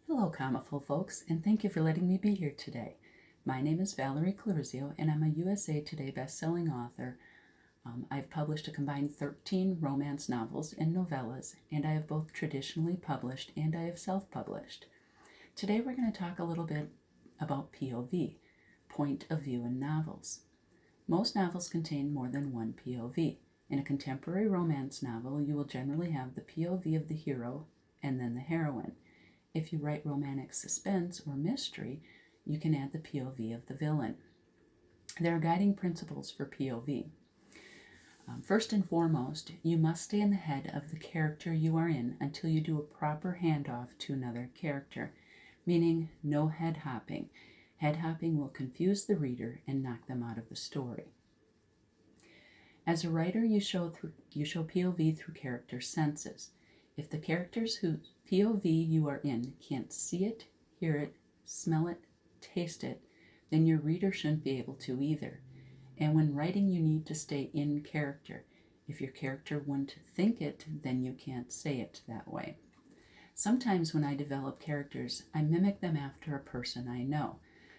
Hello, comical folks, and thank you for letting me be here today. My name is Valerie Clarizio, and I'm a USA Today bestselling author. I've published a combined 13 romance novels and novellas, and I have both traditionally published and I have self-published. Today we're going to talk a little bit about POV, point of view in novels. Most novels contain more than one POV. In a contemporary romance novel, you will generally have the POV of the hero and then the heroine. If you write romantic suspense or mystery, you can add the POV of the villain. There are guiding principles for POV. First and foremost, you must stay in the head of the character you are in until you do a proper handoff to another character, meaning no head hopping. Head hopping will confuse the reader and knock them out of the story. As a writer, you show POV through character senses. If the characters whose POV you are in can't see it, hear it, smell it, taste it, then your reader shouldn't be able to either. And when writing, you need to stay in character. If your character wouldn't think it, then you can't say it that way. Sometimes when I develop characters, I mimic them after a person I know.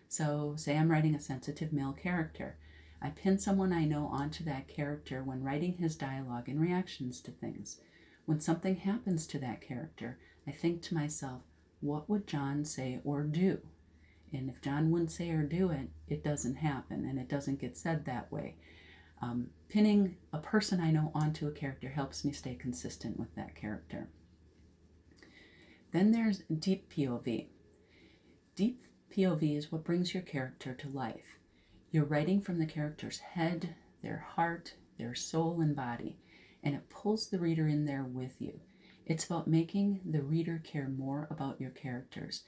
So say I'm writing a sensitive male character. I pin someone I know onto that character when writing his dialogue and reactions to things. When something happens to that character, I think to myself, what would John say or do? And if John wouldn't say or do it, it doesn't happen, and it doesn't get said that way. Pinning a person I know onto a character helps me stay consistent with that character. Then there's deep POV. Deep POV is what brings your character to life. You're writing from the character's head, their heart, their soul and body, and it pulls the reader in there with you. It's about making the reader care more about your characters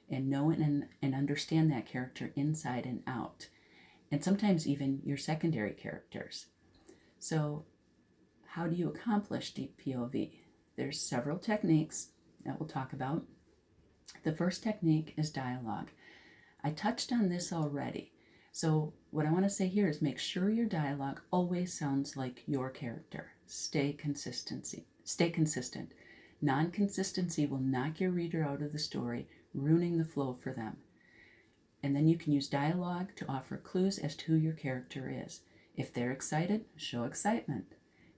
and know and understand that character inside and out, and sometimes even your secondary characters. So how do you accomplish deep POV? There's several techniques that we'll talk about. The first technique is dialogue. I touched on this already. So what I want to say here is make sure your dialogue always sounds like your character. Stay consistent. Non-consistency will knock your reader out of the story, ruining the flow for them. And then you can use dialogue to offer clues as to who your character is. If they're excited, show excitement.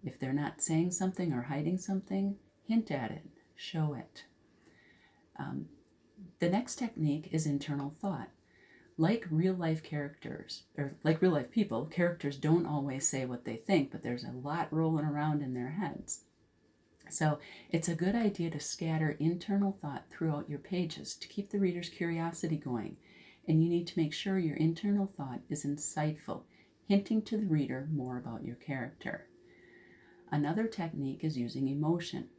If they're not saying something or hiding something, hint at it, show it. The next technique is internal thought. Like real life characters, or like real life people, characters don't always say what they think, but there's a lot rolling around in their heads. So it's a good idea to scatter internal thought throughout your pages to keep the reader's curiosity going. And you need to make sure your internal thought is insightful, hinting to the reader more about your character. Another technique is using emotion.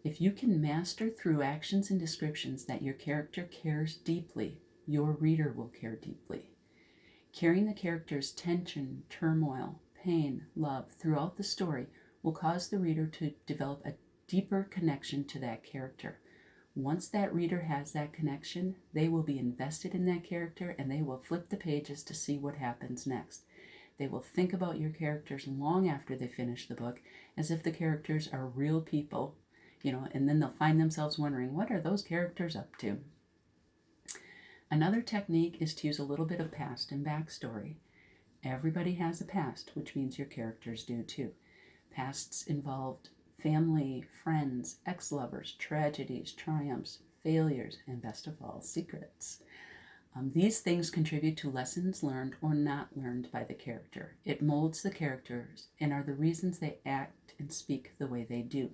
If you can master through actions and descriptions that your character cares deeply, your reader will care deeply. Carrying the character's tension, turmoil, pain, love throughout the story will cause the reader to develop a deeper connection to that character. Once that reader has that connection, they will be invested in that character and they will flip the pages to see what happens next. They will think about your characters long after they finish the book, as if the characters are real people, and then they'll find themselves wondering, what are those characters up to? Another technique is to use a little bit of past and backstory. Everybody has a past, which means your characters do too. Pasts involved family, friends, ex-lovers, tragedies, triumphs, failures, and best of all, secrets. These things contribute to lessons learned or not learned by the character. It molds the characters and are the reasons they act and speak the way they do.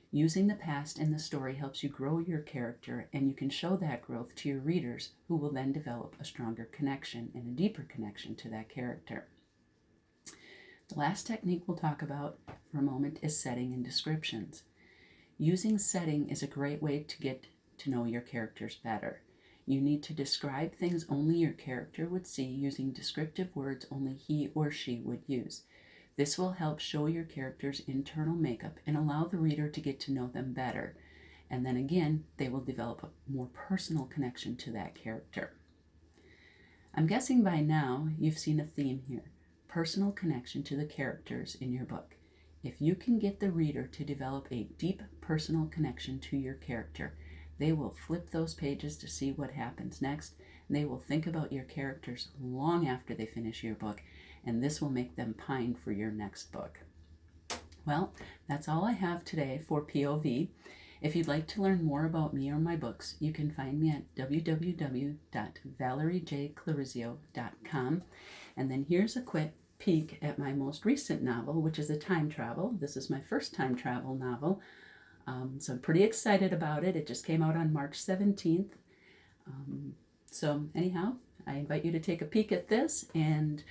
Using the past in the story helps you grow your character, and you can show that growth to your readers, who will then develop a stronger connection and a deeper connection to that character. The last technique we'll talk about for a moment is setting and descriptions. Using setting is a great way to get to know your characters better. You need to describe things only your character would see using descriptive words only he or she would use. This will help show your character's internal makeup and allow the reader to get to know them better. And then again, they will develop a more personal connection to that character. I'm guessing by now you've seen a theme here: personal connection to the characters in your book. If you can get the reader to develop a deep personal connection to your character, They will flip those pages to see what happens next. And they will think about your characters long after they finish your book, and this will make them pine for your next book. Well, that's all I have today for POV. If you'd like to learn more about me or my books, you can find me at www.valeriejclarizio.com. And then here's a quick peek at my most recent novel, which is a time travel. This is my first time travel novel, so I'm pretty excited about it. It just came out on March 17th. So anyhow, I invite you to take a peek at this, and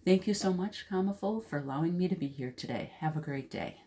thank you so much, Comaful, for allowing me to be here today. Have a great day.